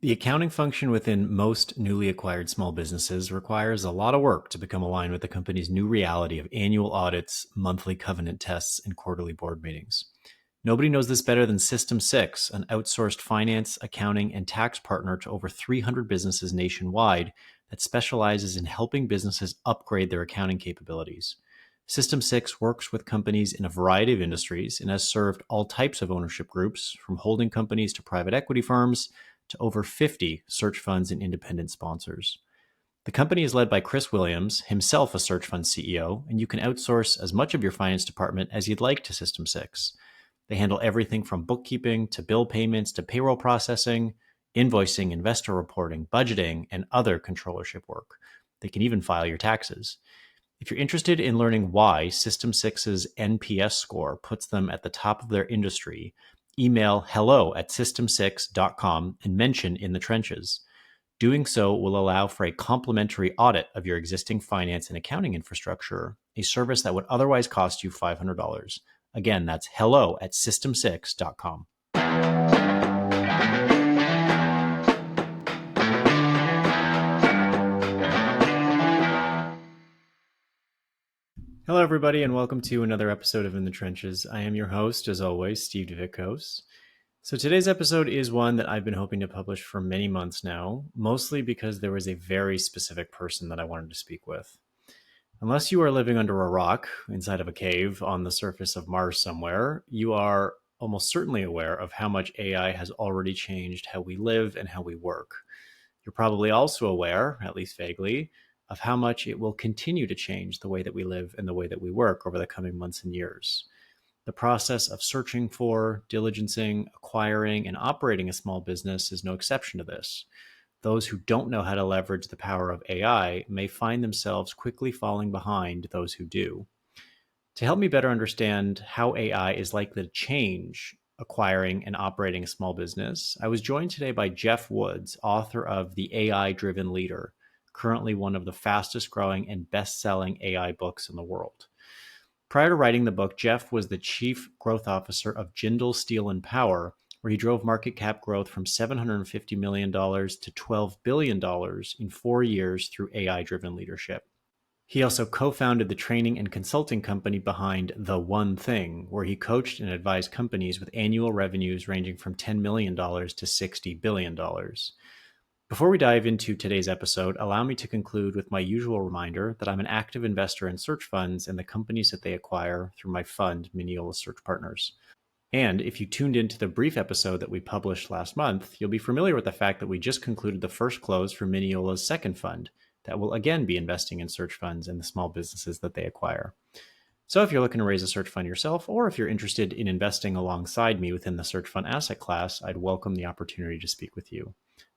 The accounting function within most newly acquired small businesses requires a lot of work to become aligned with the company's new reality of annual audits, monthly covenant tests, and quarterly board meetings. Nobody knows this better than System 6, an outsourced finance, accounting, and tax partner to over 300 businesses nationwide that specializes in helping businesses upgrade their accounting capabilities. System 6 works with companies in a variety of industries and has served all types of ownership groups, from holding companies to private equity firms to over 50 search funds and independent sponsors. The company is led by Chris Williams, himself a search fund CEO, and you can outsource as much of your finance department as you'd like to System 6. They handle everything from bookkeeping to bill payments to payroll processing, invoicing, investor reporting, budgeting, and other controllership work. They can even file your taxes. If you're interested in learning why System 6's NPS score puts them at the top of their industry, email hello@system6.com and mention In the Trenches. Doing so will allow for a complimentary audit of your existing finance and accounting infrastructure, a service that would otherwise cost you $500. Again, that's hello@system6.com. Hello, everybody, and welcome to another episode of In the Trenches. I am your host, as always, Steve DeVickos. So today's episode is one that I've been hoping to publish for many months now, mostly because there was a very specific person that I wanted to speak with. Unless you are living under a rock inside of a cave on the surface of Mars somewhere, you are almost certainly aware of how much AI has already changed how we live and how we work. You're probably also aware, at least vaguely, of how much it will continue to change the way that we live and the way that we work over the coming months and years. The process of searching for, diligencing, acquiring, and operating a small business is no exception to this. Those who don't know how to leverage the power of AI may find themselves quickly falling behind those who do. To help me better understand how AI is likely to change acquiring and operating a small business, I was joined today by Geoff Woods, author of The AI-Driven Leader, currently one of the fastest growing and best-selling AI books in the world. Prior to writing the book, Geoff was the chief growth officer of Jindal Steel and Power, where he drove market cap growth from $750 million to $12 billion in 4 years through AI-driven leadership. He also co-founded the training and consulting company behind The One Thing, where he coached and advised companies with annual revenues ranging from $10 million to $60 billion. Before we dive into today's episode, allow me to conclude with my usual reminder that I'm an active investor in search funds and the companies that they acquire through my fund, Mineola Search Partners. And if you tuned into the brief episode that we published last month, you'll be familiar with the fact that we just concluded the first close for Mineola's second fund that will again be investing in search funds and the small businesses that they acquire. So if you're looking to raise a search fund yourself, or if you're interested in investing alongside me within the search fund asset class, I'd welcome the opportunity to speak with you.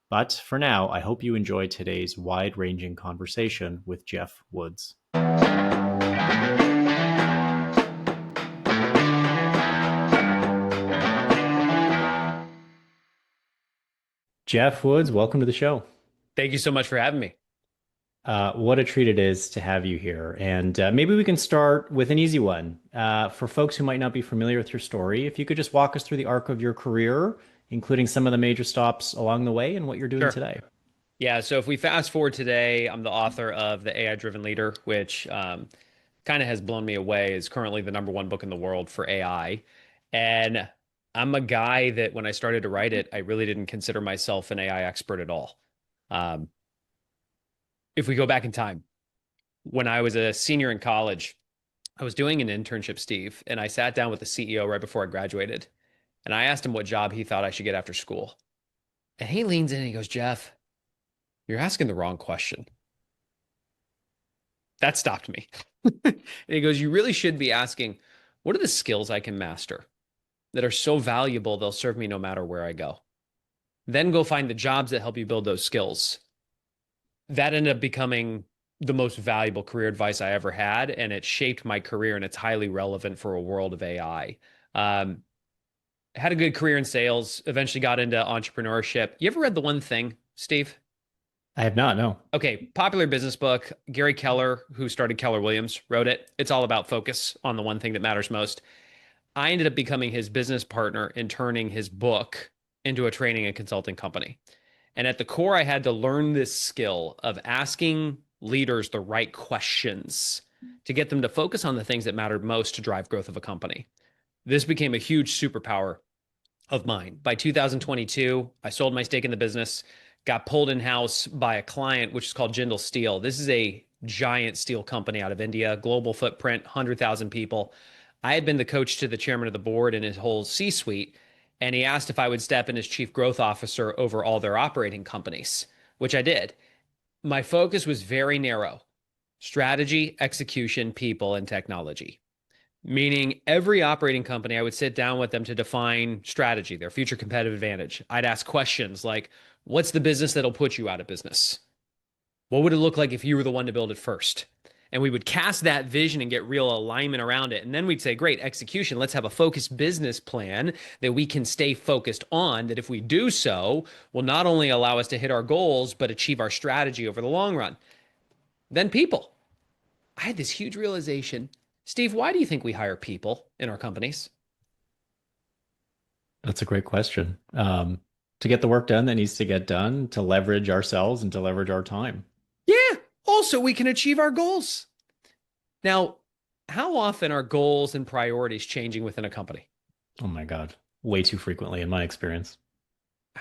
But for now, I hope you enjoy today's wide-ranging conversation with Geoff Woods. Geoff Woods, welcome to the show. Thank you so much for having me. What a treat it is to have you here. And maybe we can start with an easy one. For folks who might not be familiar with your story, if you could just walk us through the arc of your career, including some of the major stops along the way and what you're doing today. Yeah, so if we fast forward today, I'm the author of The AI-Driven Leader, which kind of has blown me away. Is currently the #1 book in the world for AI. And I'm a guy that when I started to write it, I really didn't consider myself an AI expert at all. If we go back in time, when I was a senior in college, I was doing an internship, Steve, and I sat down with the CEO right before I graduated. And I asked him what job he thought I should get after school. And he leans in and he goes, "Geoff, you're asking the wrong question." That stopped me. And he goes, "You really should be asking, what are the skills I can master that are so valuable they'll serve me no matter where I go? Then go find the jobs that help you build those skills." That ended up becoming the most valuable career advice I ever had. And it shaped my career, and it's highly relevant for a world of AI. Had a good career in sales, eventually got into entrepreneurship. You ever read The One Thing, Steve? I have not, no. Okay, popular business book. Gary Keller, who started Keller Williams, wrote it. It's all about focus on the one thing that matters most. I ended up becoming his business partner and turning his book into a training and consulting company. And at the core, I had to learn this skill of asking leaders the right questions to get them to focus on the things that mattered most to drive growth of a company. This became a huge superpower of mine. By 2022, I sold my stake in the business, got pulled in house by a client, which is called Jindal Steel. This is a giant steel company out of India, global footprint, 100,000 people. I had been the coach to the chairman of the board and his whole C suite, and he asked if I would step in as chief growth officer over all their operating companies, which I did. My focus was very narrow: strategy, execution, people, and technology. Meaning every operating company, I would sit down with them to define strategy, their future competitive advantage. I'd ask questions like, what's the business that'll put you out of business? What would it look like if you were the one to build it first? And we would cast that vision and get real alignment around it. And then we'd say, great, execution. Let's have a focused business plan that we can stay focused on, that if we do so, will not only allow us to hit our goals, but achieve our strategy over the long run. Then people. I had this huge realization. Steve, why do you think we hire people in our companies? That's a great question. To get the work done that needs to get done, to leverage ourselves and to leverage our time. Yeah, also we can achieve our goals. Now, how often are goals and priorities changing within a company? Oh my God. Way too frequently in my experience.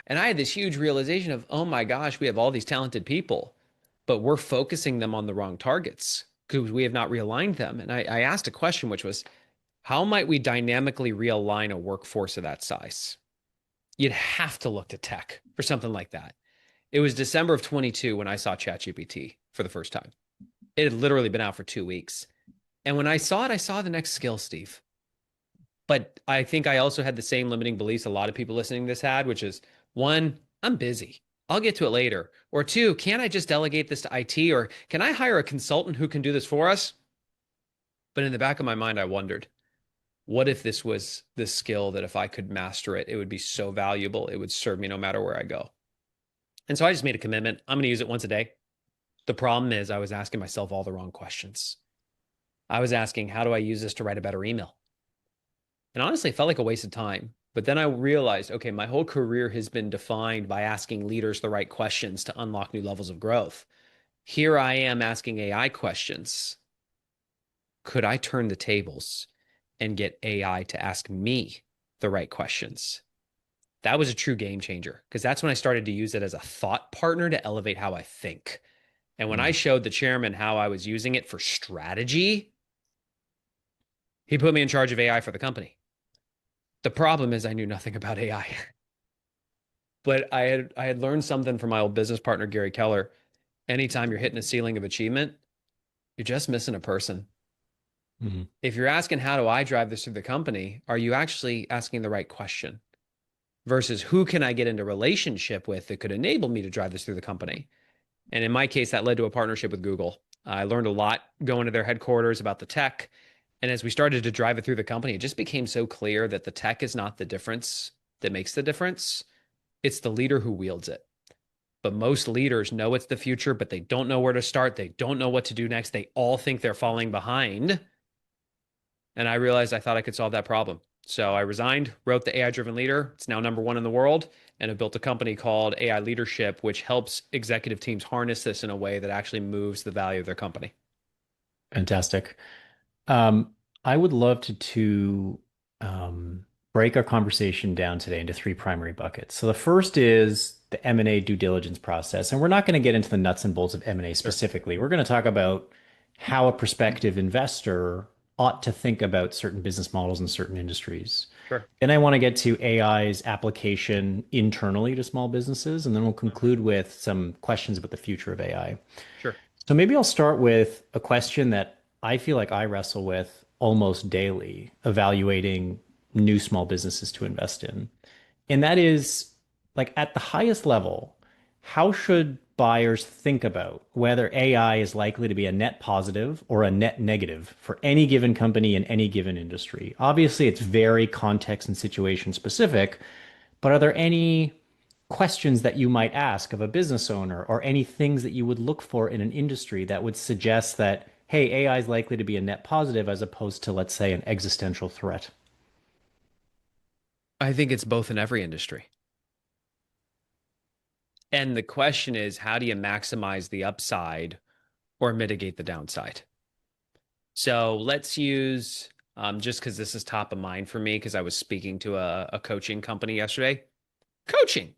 And I had this huge realization of, oh my gosh, we have all these talented people, but we're focusing them on the wrong targets because we have not realigned them. And I asked a question, which was, how might we dynamically realign a workforce of that size? You'd have to look to tech for something like that. It was December of 22 when I saw ChatGPT for the first time. It had literally been out for 2 weeks. And when I saw it, I saw the next skill, Steve. But I think I also had the same limiting beliefs a lot of people listening to this had, which is one, I'm busy. I'll get to it later. Or two, can't I just delegate this to IT? Or can I hire a consultant who can do this for us? But in the back of my mind, I wondered, what if this was this skill that if I could master it, it would be so valuable. It would serve me no matter where I go. And so I just made a commitment. I'm going to use it once a day. The problem is I was asking myself all the wrong questions. I was asking, how do I use this to write a better email? And honestly, it felt like a waste of time. But then I realized, okay, my whole career has been defined by asking leaders the right questions to unlock new levels of growth. Here I am asking AI questions. Could I turn the tables and get AI to ask me the right questions? That was a true game changer because that's when I started to use it as a thought partner to elevate how I think. And when I showed the chairman how I was using it for strategy, he put me in charge of AI for the company. The problem is I knew nothing about AI. But I had learned something from my old business partner, Gary Keller. Anytime you're hitting a ceiling of achievement, you're just missing a person. Mm-hmm. If you're asking, how do I drive this through the company? Are you actually asking the right question? Versus who can I get into relationship with that could enable me to drive this through the company? And in my case, that led to a partnership with Google. I learned a lot going to their headquarters about the tech. And as we started to drive it through the company, it just became so clear that the tech is not the difference that makes the difference. It's the leader who wields it. But most leaders know it's the future, but they don't know where to start. They don't know what to do next. They all think they're falling behind. And I realized I thought I could solve that problem. So I resigned, wrote the AI Driven Leader. It's now #1 in the world. And I built a company called AI Leadership, which helps executive teams harness this in a way that actually moves the value of their company. Fantastic. Um, I would love to break our conversation down today into three primary buckets. So the first is the M&A due diligence process, and we're not going to get into the nuts and bolts of M&A Sure. specifically. We're going to talk about how a prospective investor ought to think about certain business models in certain industries. Sure. Then I want to get to AI's application internally to small businesses, and then we'll conclude with some questions about the future of AI. Sure. So maybe I'll start with a question that I feel like I wrestle with almost daily, evaluating new small businesses to invest in. And that is like at the highest level, how should buyers think about whether AI is likely to be a net positive or a net negative for any given company in any given industry? Obviously, it's very context and situation specific, but are there any questions that you might ask of a business owner or any things that you would look for in an industry that would suggest that, hey, AI is likely to be a net positive as opposed to, let's say, an existential threat? I think it's both in every industry. And the question is, how do you maximize the upside or mitigate the downside? So let's use, just because this is top of mind for me, because I was speaking to a coaching company yesterday. Coaching.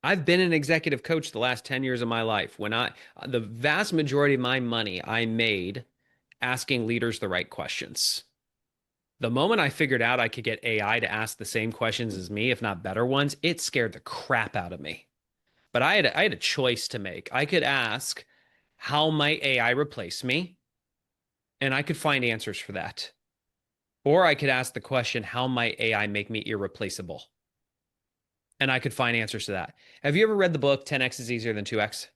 I've been an executive coach the last 10 years of my life. The vast majority of my money I made asking leaders the right questions. The moment I figured out I could get AI to ask the same questions as me, if not better ones, it scared the crap out of me. But I had a choice to make. I could ask, how might AI replace me? And I could find answers for that. Or I could ask the question, how might AI make me irreplaceable? And I could find answers to that. Have you ever read the book 10x is easier than 2x?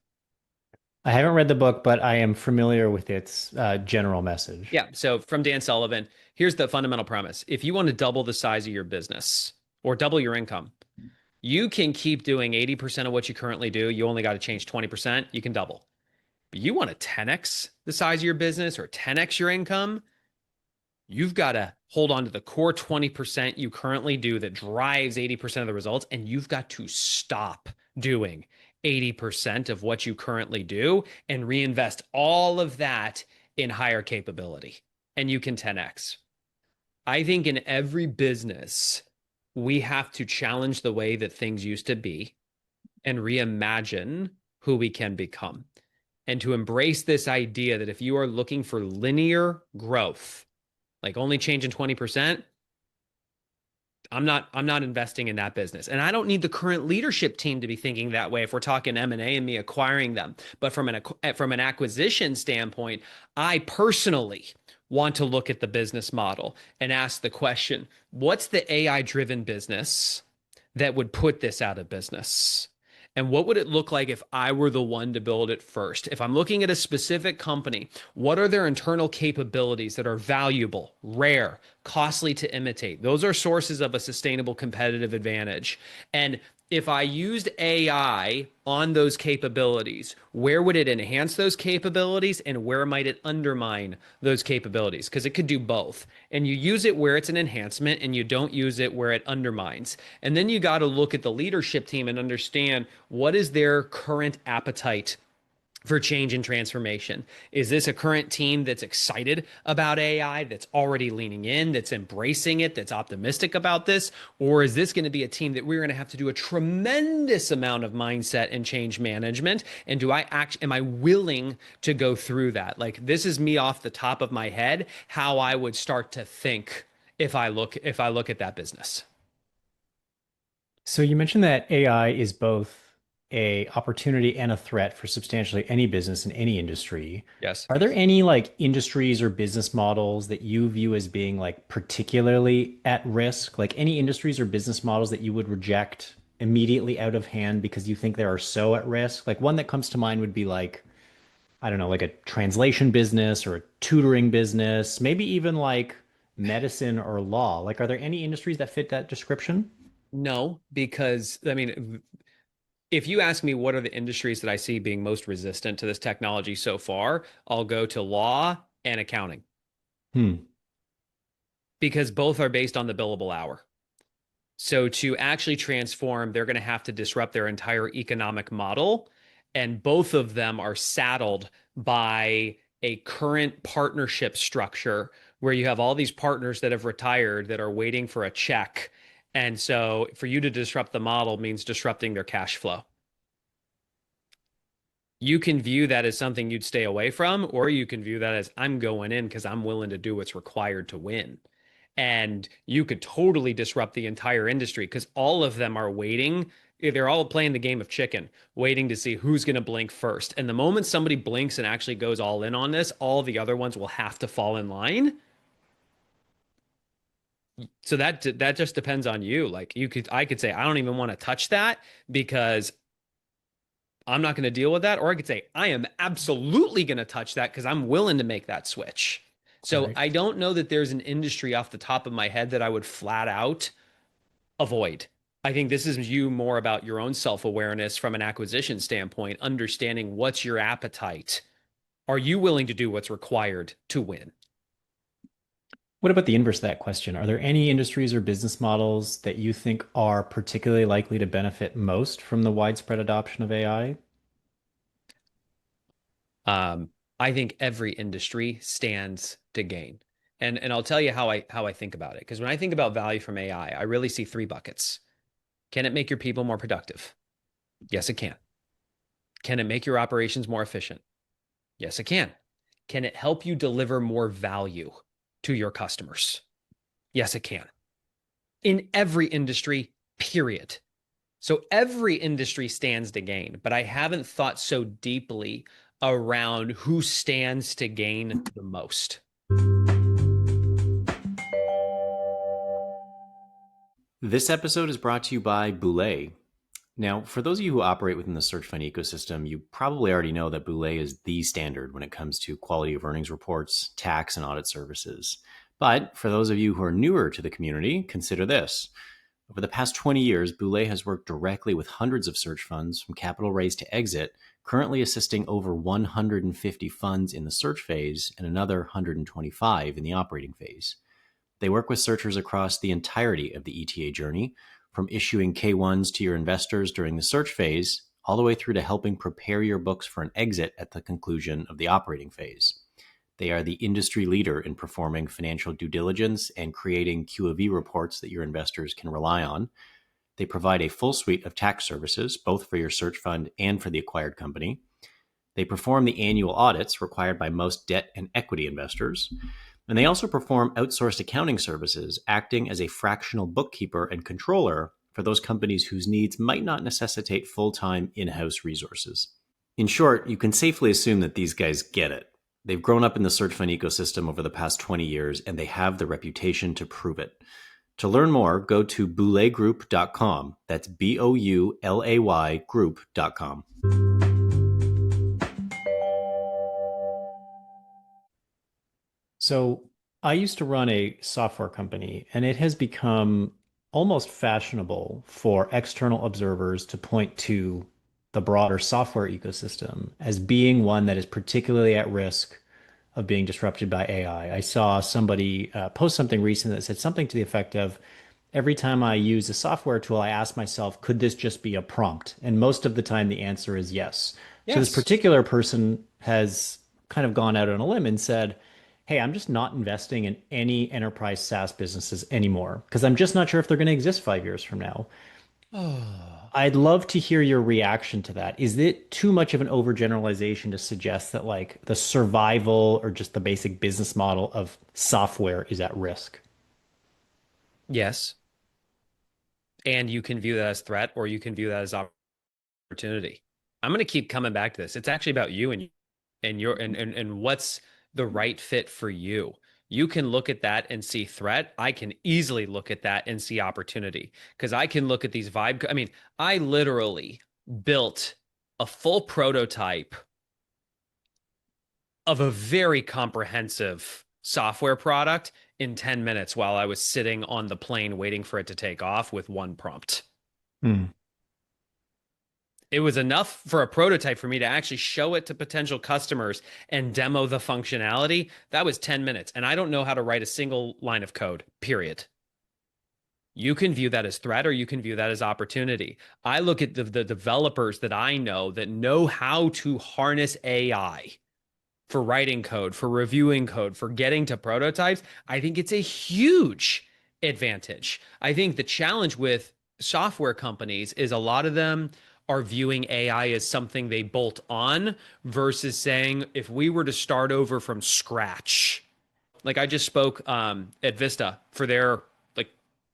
I haven't read the book, but I am familiar with its general message. Yeah. So from Dan Sullivan, here's the fundamental premise. If you want to double the size of your business or double your income, you can keep doing 80% of what you currently do. You only got to change 20%. You can double. But you want to 10x the size of your business or 10x your income, you've got to hold on to the core 20% you currently do that drives 80% of the results. And you've got to stop doing 80% of what you currently do and reinvest all of that in higher capability. And you can 10x. I think in every business, we have to challenge the way that things used to be and reimagine who we can become. And to embrace this idea that if you are looking for linear growth, like only changing 20%, I'm not investing in that business. And I don't need the current leadership team to be thinking that way if we're talking M&A and me acquiring them. But from an acquisition standpoint, I personally want to look at the business model and ask the question, what's the AI driven business that would put this out of business? And what would it look like if I were the one to build it first? If I'm looking at a specific company, what are their internal capabilities that are valuable, rare, costly to imitate? Those are sources of a sustainable competitive advantage. And if I used AI on those capabilities, where would it enhance those capabilities and where might it undermine those capabilities? Because it could do both. And you use it where it's an enhancement and you don't use it where it undermines. And then you got to look at the leadership team and understand what is their current appetite for change and transformation. Is this a current team that's excited about AI, that's already leaning in, that's embracing it, that's optimistic about this? Or is this going to be a team that we're going to have to do a tremendous amount of mindset and change management? And am I willing to go through that? Like, this is me off the top of my head, how I would start to think if I look at that business. So you mentioned that AI is both a opportunity and a threat for substantially any business in any industry. Yes. Are there any like industries or business models that you view as being like particularly at risk? Like any industries or business models that you would reject immediately out of hand because you think they are so at risk? Like one that comes to mind would be like, I don't know, like a translation business or a tutoring business, maybe even like medicine or law. Like, are there any industries that fit that description? No, because I mean, if you ask me what are the industries that I see being most resistant to this technology so far, I'll go to law and accounting Hmm. because both are based on the billable hour. So to actually transform, they're going to have to disrupt their entire economic model. And both of them are saddled by a current partnership structure where you have all these partners that have retired that are waiting for a check. And so for you to disrupt the model means disrupting their cash flow. You can view that as something you'd stay away from, or you can view that as I'm going in because I'm willing to do what's required to win. And you could totally disrupt the entire industry because all of them are waiting. They're all playing the game of chicken, waiting to see who's going to blink first. And the moment somebody blinks and actually goes all in on this, all the other ones will have to fall in line. So that just depends on you. Like I could say I don't even want to touch that because I'm not going to deal with that. Or I could say, I am absolutely going to touch that because I'm willing to make that switch. So Right. I don't know that there's an industry off the top of my head that I would flat out avoid. I think this is you more about your own self awareness from an acquisition standpoint, understanding what's your appetite. Are you willing to do what's required to win? What about the inverse of that question? Are there any industries or business models that you think are particularly likely to benefit most from the widespread adoption of AI? Um, I think every industry stands to gain. And I'll tell you how I think about it. Because when I think about value from AI, I really see three buckets. Can it make your people more productive? Yes, it can. Can it make your operations more efficient? Yes, it can. Can it help you deliver more value to your customers? Yes, it can. In every industry, period. So every industry stands to gain, but I haven't thought so deeply around who stands to gain the most. This episode is brought to you by Boulay. Now, for those of you who operate within the search fund ecosystem, you probably already know that Boulay is the standard when it comes to quality of earnings reports, tax, and audit services. But for those of you who are newer to the community, consider this. Over the past 20 years, Boulay has worked directly with hundreds of search funds from capital raise to exit, currently assisting over 150 funds in the search phase and another 125 in the operating phase. They work with searchers across the entirety of the ETA journey, from issuing K1s to your investors during the search phase, all the way through to helping prepare your books for an exit at the conclusion of the operating phase. They are the industry leader in performing financial due diligence and creating Q of E reports that your investors can rely on. They provide a full suite of tax services, both for your search fund and for the acquired company. They perform the annual audits required by most debt and equity investors. And they also perform outsourced accounting services, acting as a fractional bookkeeper and controller for those companies whose needs might not necessitate full-time in-house resources. In short, you can safely assume that these guys get it. They've grown up in the search fund ecosystem over the past 20 years, and they have the reputation to prove it. To learn more, go to boulaygroup.com. That's Boulay group.com. So I used to run a software company, and it has become almost fashionable for external observers to point to the broader software ecosystem as being one that is particularly at risk of being disrupted by AI. I saw somebody post something recent that said something to the effect of, every time I use a software tool, I ask myself, could this just be a prompt? And most of the time, the answer is yes. So this Yes. particular person has kind of gone out on a limb and said, hey, I'm just not investing in any enterprise SaaS businesses anymore because I'm just not sure if they're going to exist 5 years from now. Oh, I'd love to hear your reaction to that. Is it too much of an overgeneralization to suggest that like the survival or just the basic business model of software is at risk? yes. And you can view that as threat or you can view that as opportunity. I'm going to keep coming back to this. It's actually about you and your and what's the right fit for you. You can look at that and see threat. I can easily look at that and see opportunity because I can look at these vibe. I mean, I literally built a full prototype of a very comprehensive software product in 10 minutes while I was sitting on the plane waiting for it to take off with one prompt. Hmm. It was enough for a prototype for me to actually show it to potential customers and demo the functionality. That was 10 minutes. And I don't know how to write a single line of code, period. You can view that as threat or you can view that as opportunity. I look at the developers that I know that know how to harness AI for writing code, for reviewing code, for getting to prototypes. I think it's a huge advantage. I think the challenge with software companies is a lot of them are viewing AI as something they bolt on versus saying, if we were to start over from scratch, like I just spoke at Vista for their, like,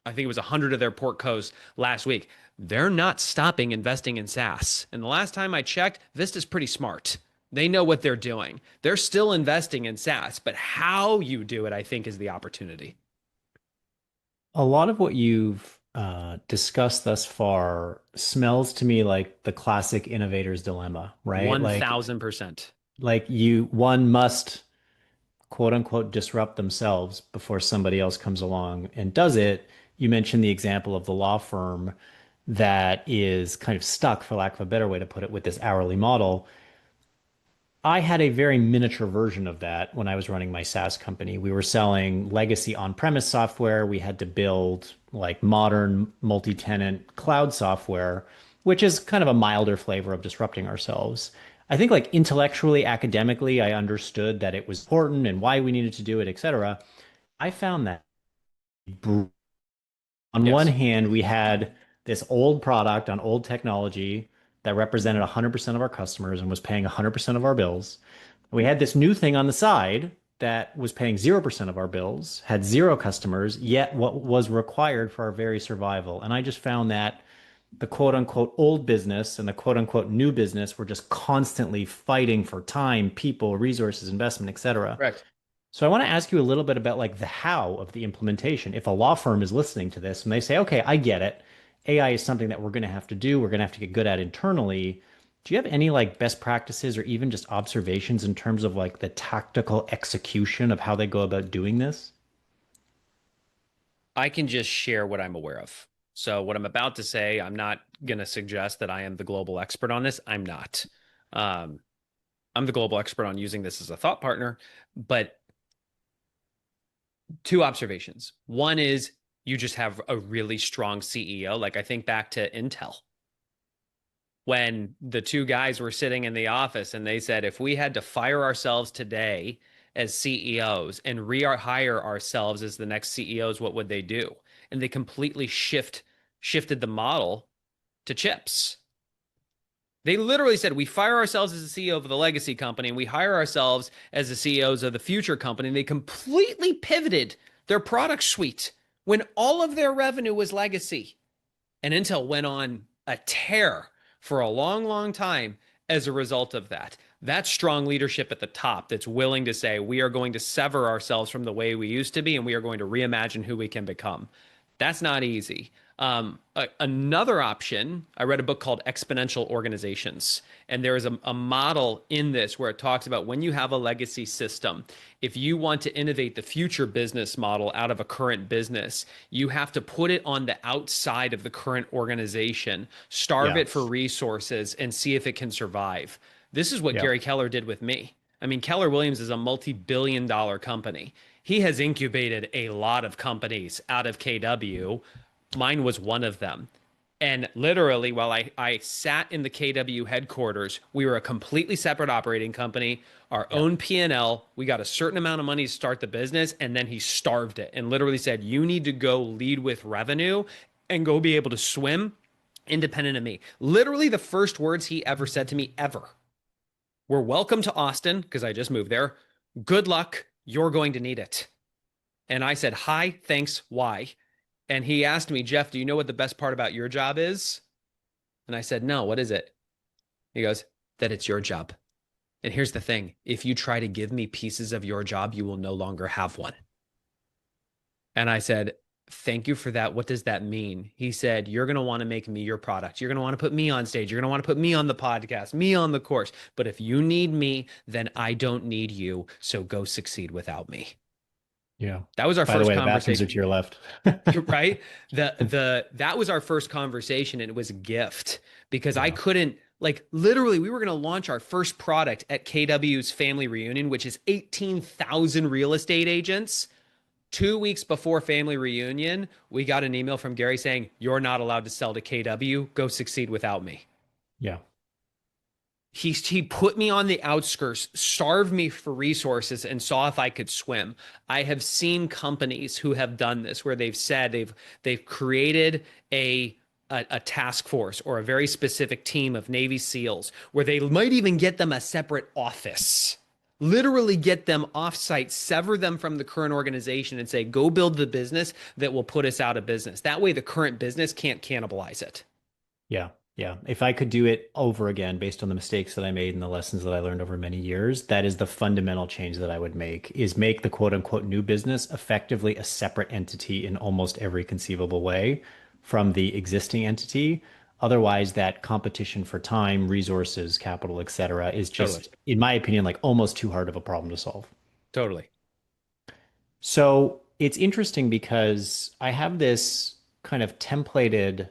I think it was 100 of their portcos last week. They're not stopping investing in SaaS. And the last time I checked, Vista's pretty smart. They know what they're doing. They're still investing in SaaS, but how you do it, I think, is the opportunity. A lot of what you've discussed thus far smells to me like the classic innovator's dilemma, right? 1000%. Like one must quote unquote disrupt themselves before somebody else comes along and does it. You mentioned the example of the law firm that is kind of stuck, for lack of a better way to put it, with this hourly model. I had a very miniature version of that when I was running my SaaS company. We were selling legacy on-premise software. We had to build like modern multi-tenant cloud software, which is kind of a milder flavor of disrupting ourselves. I think like intellectually, academically, I understood that it was important and why we needed to do it, et cetera. I found that on one Yes. hand, we had this old product on old technology that represented 100% of our customers and was paying 100% of our bills. We had this new thing on the side that was paying 0% of our bills, had zero customers, yet what was required for our very survival. And I just found that the quote unquote old business and the quote unquote new business were just constantly fighting for time, people, resources, investment, et cetera. Correct. So I want to ask you a little bit about like the how of the implementation. If a law firm is listening to this and they say, okay, I get it. AI is something that we're going to have to do, we're going to have to get good at internally. Do you have any like best practices or even just observations in terms of like the tactical execution of how they go about doing this? I can just share what I'm aware of. So, what I'm about to say, I'm not going to suggest that I am the global expert on this. I'm not. Um, I'm the global expert on using this as a thought partner. But two observations. One is you just have a really strong CEO. Like I think back to Intel when the two guys were sitting in the office and they said, if we had to fire ourselves today as CEOs and rehire ourselves as the next CEOs, what would they do? And they completely shifted the model to chips. They literally said, we fire ourselves as the CEO of the legacy company and we hire ourselves as the CEOs of the future company. And they completely pivoted their product suite when all of their revenue was legacy. And Intel went on a tear for a long, long time as a result of that. That's strong leadership at the top that's willing to say, we are going to sever ourselves from the way we used to be and we are going to reimagine who we can become. That's not easy. Another option, I read a book called Exponential Organizations, and there is a model in this where it talks about when you have a legacy system, if you want to innovate the future business model out of a current business, you have to put it on the outside of the current organization, starve Yeah. it for resources, and see if it can survive. This is what Yeah. Gary Keller did with me. I mean, Keller Williams is a multi-billion-dollar company. He has incubated a lot of companies out of KW. Mine was one of them. And literally, while I sat in the KW headquarters, we were a completely separate operating company, our Yeah. own P&L. We got a certain amount of money to start the business, and then he starved it and literally said, you need to go lead with revenue and go be able to swim independent of me. Literally, the first words he ever said to me ever were, welcome to Austin, because I just moved there. Good luck. You're going to need it. And I said, hi, thanks, why? And he asked me, Geoff, do you know what the best part about your job is? And I said, no, what is it? He goes, that it's your job. And here's the thing, if you try to give me pieces of your job, you will no longer have one. And I said, thank you for that. What does that mean? He said, you're going to want to make me your product. You're going to want to put me on stage. You're going to want to put me on the podcast, me on the course. But if you need me, then I don't need you. So go succeed without me. Yeah. That was our By the first way, the bathrooms are conversation. to your left. Right? That was our first conversation, and it was a gift because I Yeah. couldn't, like, literally we were going to launch our first product at KW's family reunion, which is 18,000 real estate agents. 2 weeks before family reunion, we got an email from Gary saying, you're not allowed to sell to KW. Go succeed without me. Yeah. He put me on the outskirts, starved me for resources, and saw if I could swim. I have seen companies who have done this, where they've said they've created a task force or a very specific team of Navy SEALs, where they might even get them a separate office, literally get them offsite, sever them from the current organization, and say, go build the business that will put us out of business. That way, the current business can't cannibalize it. Yeah. Yeah. If I could do it over again based on the mistakes that I made and the lessons that I learned over many years, that is the fundamental change that I would make is make the quote unquote new business effectively a separate entity in almost every conceivable way from the existing entity. Otherwise, that competition for time, resources, capital, et cetera, is Totally. just, in my opinion, like almost too hard of a problem to solve. Totally. So it's interesting because I have this kind of templated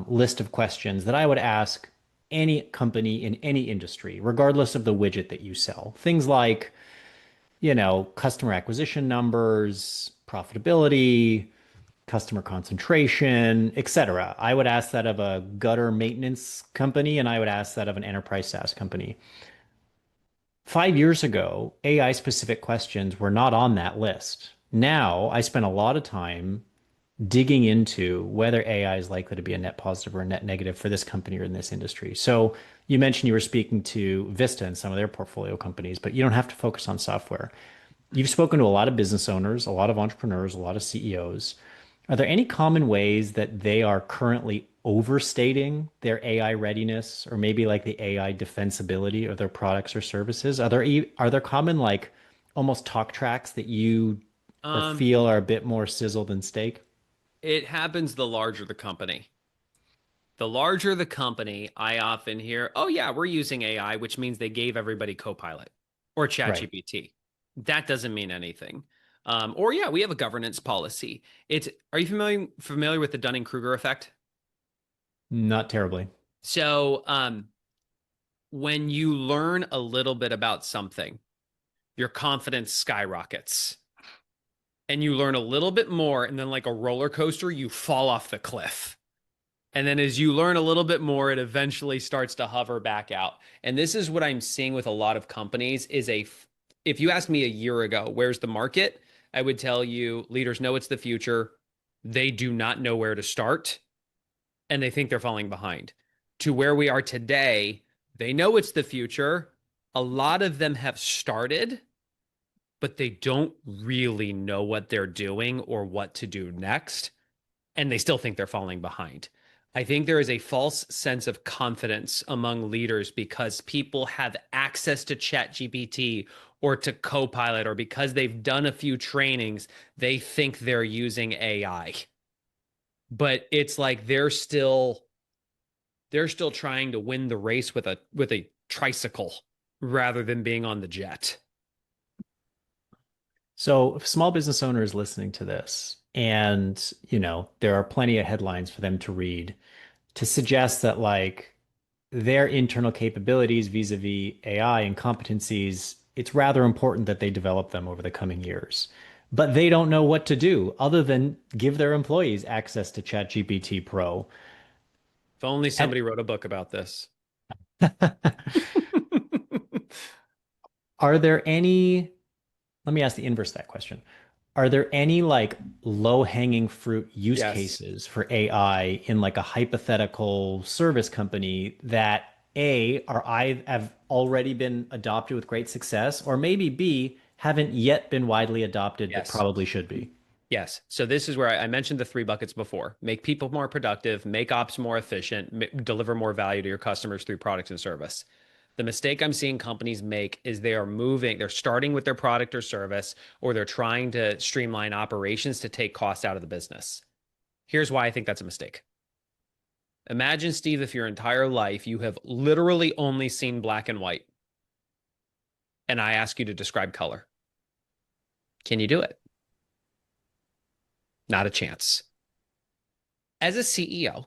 list of questions that I would ask any company in any industry, regardless of the widget that you sell. Things like, customer acquisition numbers, profitability, customer concentration, etc. I would ask that of a gutter maintenance company, and I would ask that of an enterprise SaaS company. 5 years ago, AI specific questions were not on that list. Now, I spend a lot of time digging into whether AI is likely to be a net positive or a net negative for this company or in this industry. So, you mentioned you were speaking to Vista and some of their portfolio companies, but you don't have to focus on software. You've spoken to a lot of business owners, a lot of entrepreneurs, a lot of CEOs. Are there any common ways that they are currently overstating their AI readiness or maybe like the AI defensibility of their products or services? Are there common like almost talk tracks that you or Um, feel are a bit more sizzle than steak? it happens the larger the company. The larger the company, I often hear, oh, yeah, we're using AI, which means they gave everybody Copilot or Right. ChatGPT. That doesn't mean anything. Or, yeah, we have a governance policy. Are you familiar with the Dunning-Kruger effect? Not terribly. So, when you learn a little bit about something, your confidence skyrockets. And you learn a little bit more, and then, like a roller coaster, you fall off the cliff. And then as you learn a little bit more, it eventually starts to hover back out. And this is what I'm seeing with a lot of companies if you asked me a year ago, where's the market? I would tell you leaders know it's the future. They do not know where to start and they think they're falling behind. To where we are today, they know it's the future. A lot of them have started, but they don't really know what they're doing or what to do next, and they still think they're falling behind. I think there is a false sense of confidence among leaders because people have access to ChatGPT or to Copilot, or because they've done a few trainings, they think they're using AI. But it's like they're still trying to win the race with a tricycle rather than being on the jet. So, if a small business owner is listening to this, and there are plenty of headlines for them to read to suggest that like their internal capabilities vis-a-vis AI and competencies, it's rather important that they develop them over the coming years. But they don't know what to do other than give their employees access to ChatGPT Pro. If only And somebody wrote a book about this. are there any, let me ask the inverse of that question. Are there any like low-hanging fruit use Yes. cases for AI in like a hypothetical service company that A, are I have already been adopted with great success, or maybe B, haven't yet been widely adopted but Yes. probably should be? Yes. So this is where I mentioned the three buckets before: make people more productive, make ops more efficient, deliver more value to your customers through products and service. The mistake I'm seeing companies make is they're starting with their product or service, or they're trying to streamline operations to take costs out of the business. Here's why I think that's a mistake. Imagine, Steve, if your entire life you have literally only seen black and white, and I ask you to describe color. Can you do it? Not a chance. As a CEO,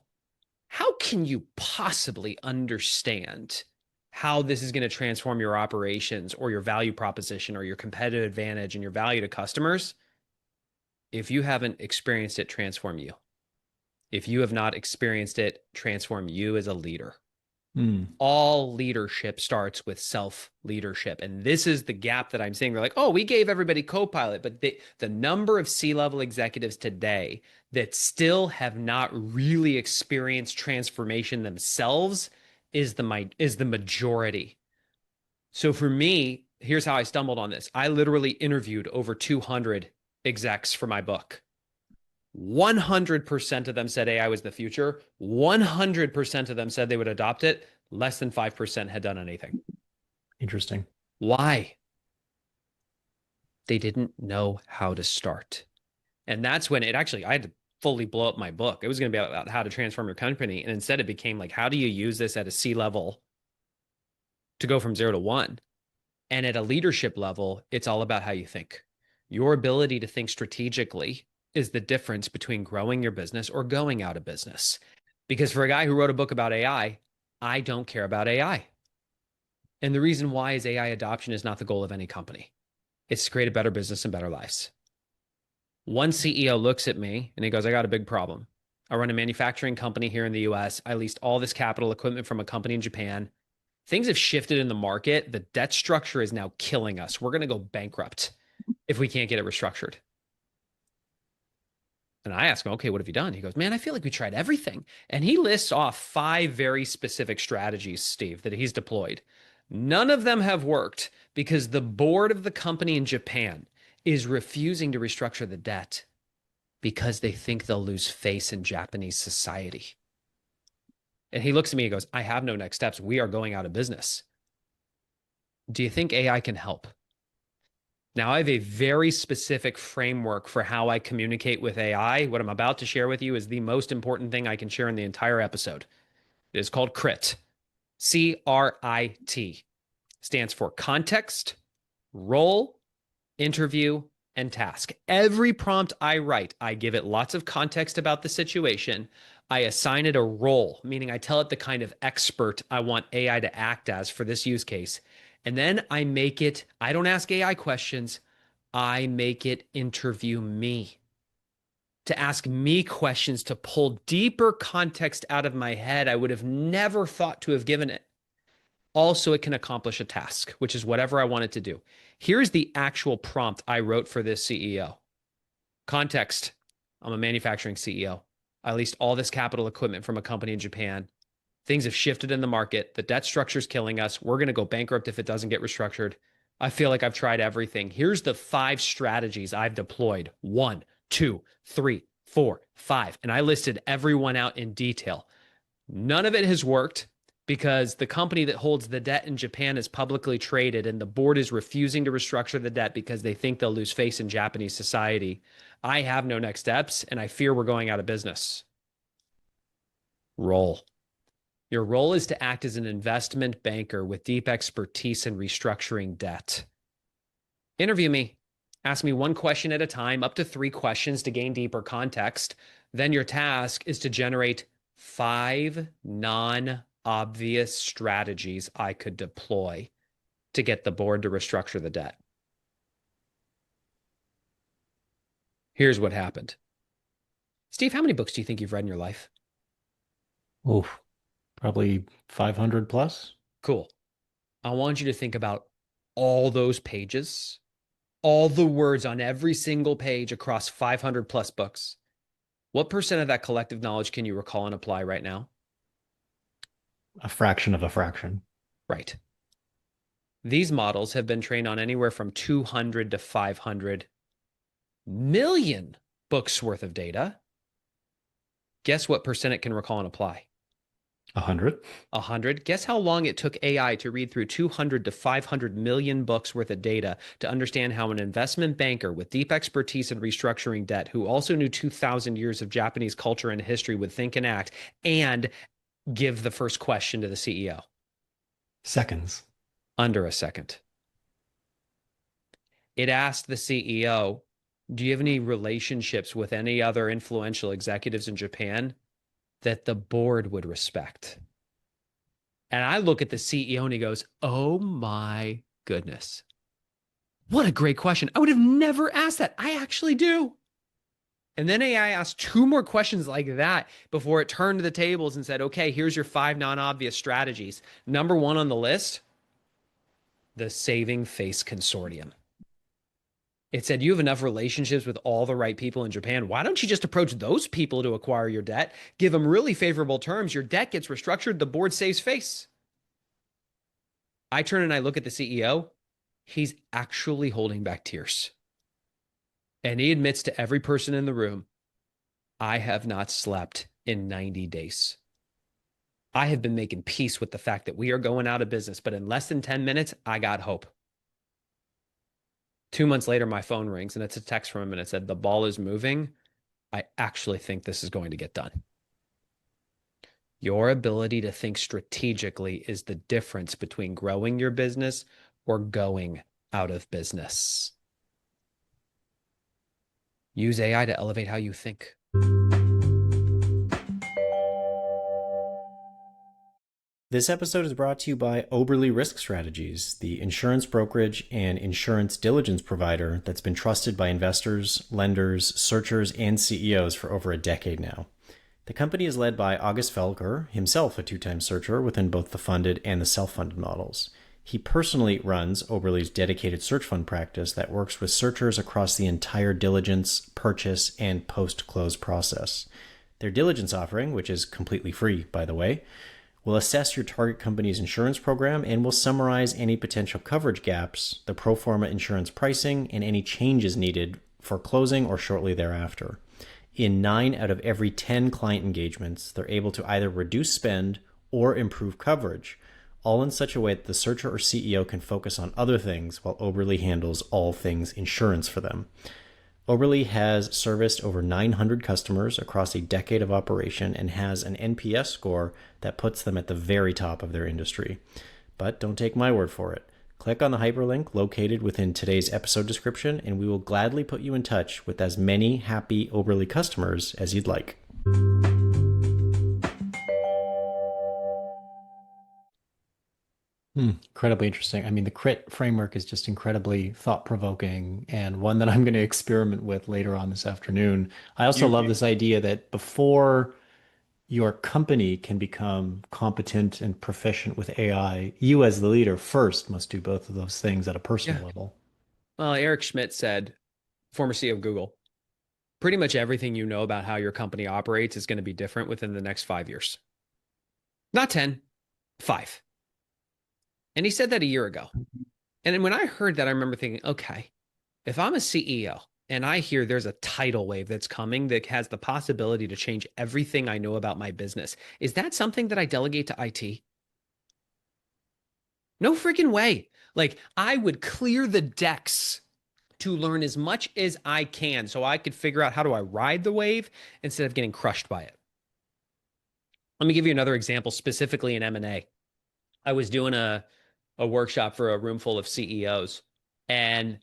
how can you possibly understand how this is going to transform your operations or your value proposition or your competitive advantage and your value to customers if you haven't experienced it transform you? If you have not experienced it transform you as a leader. Hmm. All leadership starts with self leadership. And this is the gap that I'm seeing. They're like, oh, we gave everybody Copilot, but the number of C-level executives today that still have not really experienced transformation themselves is the majority. So for me, here's how I stumbled on this. I literally interviewed over 200 execs for my book. 100% of them said AI was the future. 100% of them said they would adopt it. Less than 5% had done anything. Interesting. Why? They didn't know how to start. And that's when I had to fully blow up my book. It was going to be about how to transform your company. And instead, it became like, how do you use this at a C level to go from 0 to 1? And at a leadership level, it's all about how you think. Your ability to think strategically is the difference between growing your business or going out of business. Because for a guy who wrote a book about AI, I don't care about AI. And the reason why is AI adoption is not the goal of any company. It's to create a better business and better lives. One CEO looks at me and he goes, I got a big problem. I run a manufacturing company here in the US. I leased all this capital equipment from a company in Japan. Things have shifted in the market. The debt structure is now killing us. We're going to go bankrupt if we can't get it restructured. And I ask him, okay, what have you done? He goes, man, I feel like we tried everything. And he lists off 5 very specific strategies, Steve, that he's deployed. None of them have worked because the board of the company in Japan is refusing to restructure the debt because they think they'll lose face in Japanese society. And he looks at me and goes, I have no next steps. We are going out of business. Do you think AI can help? Now, I have a very specific framework for how I communicate with AI. What I'm about to share with you is the most important thing I can share in the entire episode. It is called CRIT. CRIT stands for context, role, interview, and task. Every prompt I write, I give it lots of context about the situation. I assign it a role, meaning I tell it the kind of expert I want AI to act as for this use case. And then I make it, I don't ask AI questions, I make it interview me, to ask me questions to pull deeper context out of my head I would have never thought to have given it. Also, it can accomplish a task, which is whatever I want it to do. Here's the actual prompt I wrote for this CEO. Context: I'm a manufacturing CEO. I leased all this capital equipment from a company in Japan. Things have shifted in the market. The debt structure is killing us. We're going to go bankrupt if it doesn't get restructured. I feel like I've tried everything. Here's the 5 strategies I've deployed. 1, 2, 3, 4, 5. And I listed everyone out in detail. None of it has worked because the company that holds the debt in Japan is publicly traded and the board is refusing to restructure the debt because they think they'll lose face in Japanese society. I have no next steps and I fear we're going out of business. Role. Your role is to act as an investment banker with deep expertise in restructuring debt. Interview me. Ask me 1 question at a time, up to 3 questions to gain deeper context. Then your task is to generate 5 non-obvious strategies I could deploy to get the board to restructure the debt. Here's what happened. Steve, how many books do you think you've read in your life? Oh, probably 500 plus. Cool. I want you to think about all those pages, all the words on every single page across 500 plus books. What percent of that collective knowledge can you recall and apply right now? A fraction of a fraction. Right. These models have been trained on anywhere from 200 to 500 million books worth of data. Guess what percent it can recall and apply? 100. 100. Guess how long it took AI to read through 200 to 500 million books worth of data to understand how an investment banker with deep expertise in restructuring debt, who also knew 2,000 years of Japanese culture and history, would think and act and give the first question to the CEO? Seconds. Under a second. It asked the CEO, do you have any relationships with any other influential executives in Japan that the board would respect? And I look at the CEO and he goes, oh my goodness. What a great question. I would have never asked that. I actually do. And then AI asked 2 more questions like that before it turned to the tables and said, okay, here's your 5 non-obvious strategies. Number 1 on the list, the Saving Face Consortium. It said, you have enough relationships with all the right people in Japan. Why don't you just approach those people to acquire your debt? Give them really favorable terms. Your debt gets restructured. The board saves face. I turn and I look at the CEO. He's actually holding back tears. And he admits to every person in the room, I have not slept in 90 days. I have been making peace with the fact that we are going out of business, but in less than 10 minutes, I got hope. 2 months later, my phone rings and it's a text from him and it said, the ball is moving. I actually think this is going to get done. Your ability to think strategically is the difference between growing your business or going out of business. Use AI to elevate how you think. This episode is brought to you by Oberle Risk Strategies, the insurance brokerage and insurance diligence provider that's been trusted by investors, lenders, searchers, and CEOs for over a decade now. The company is led by August Felker, himself a two-time searcher within both the funded and the self-funded models. He personally runs Oberle's dedicated search fund practice that works with searchers across the entire diligence, purchase, and post-close process. Their diligence offering, which is completely free, by the way, will assess your target company's insurance program and will summarize any potential coverage gaps, the pro forma insurance pricing, and any changes needed for closing or shortly thereafter. In 9 out of every 10 client engagements, they're able to either reduce spend or improve coverage, all in such a way that the searcher or CEO can focus on other things while Oberle handles all things insurance for them. Oberle has serviced over 900 customers across a decade of operation and has an NPS score that puts them at the very top of their industry. But don't take my word for it. Click on the hyperlink located within today's episode description, and we will gladly put you in touch with as many happy Oberle customers as you'd like. Incredibly interesting. I mean, the crit framework is just incredibly thought-provoking and one that I'm going to experiment with later on this afternoon. I also love You this idea that before your company can become competent and proficient with AI, you as the leader first must do both of those things at a yeah. personal level. Well, Eric Schmidt said, former CEO of Google, pretty much everything you know about how your company operates is going to be different within the next 5 years. Not 10, 5. And he said that a year ago. And when I heard that, I remember thinking, okay, if I'm a CEO and I hear there's a tidal wave that's coming that has the possibility to change everything I know about my business, is that something that I delegate to IT? No freaking way. Like, I would clear the decks to learn as much as I can so I could figure out how do I ride the wave instead of getting crushed by it. Let me give you another example specifically in M&A. I was doing a workshop for a room full of CEOs, and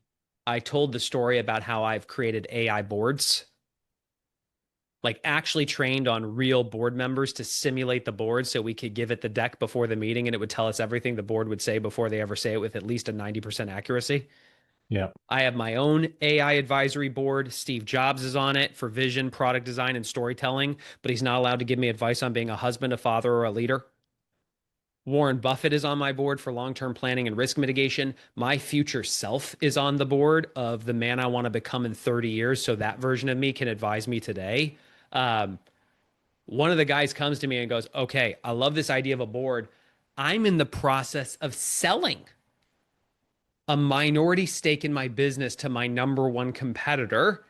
I told the story about how I've created AI boards, like actually trained on real board members to simulate the board so we could give it the deck before the meeting and it would tell us everything the board would say before they ever say it with at least a 90% accuracy. Yeah. I have my own AI advisory board. Steve Jobs is on it for vision, product design, and storytelling, but he's not allowed to give me advice on being a husband, a father, or a leader. Warren Buffett is on my board for long-term planning and risk mitigation. My future self is on the board of the man I want to become in 30 years, so that version of me can advise me today. Um, One of the guys comes to me and goes, okay, I love this idea of a board. I'm in the process of selling a minority stake in my business to my number one competitor.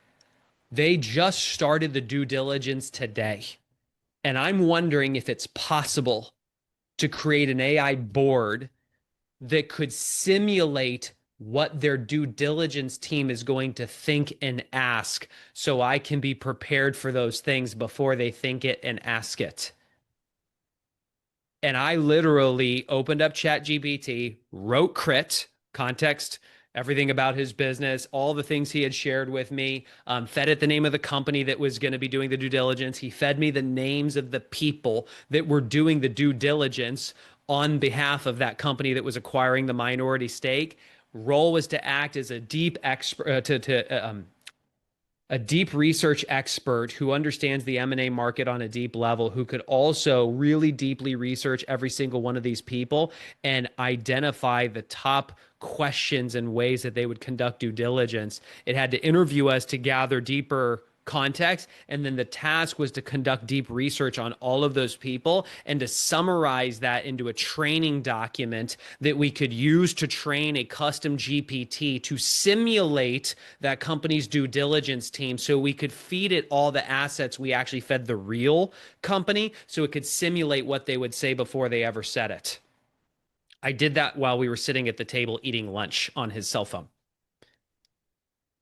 They just started the due diligence today. And I'm wondering if it's possible to create an AI board that could simulate what their due diligence team is going to think and ask so I can be prepared for those things before they think it and ask it. And I literally opened up ChatGPT, wrote crit, context, everything about his business, all the things he had shared with me, fed it the name of the company that was going to be doing the due diligence. He fed me the names of the people that were doing the due diligence on behalf of that company that was acquiring the minority stake. Role was to act as a deep expert, a deep research expert who understands the M&A market on a deep level, who could also really deeply research every single one of these people and identify the top questions and ways that they would conduct due diligence. It had to interview us to gather deeper context, and then the task was to conduct deep research on all of those people and to summarize that into a training document that we could use to train a custom GPT to simulate that company's due diligence team, so we could feed it all the assets we actually fed the real company so it could simulate what they would say before they ever said it. I did that while we were sitting at the table eating lunch on his cell phone.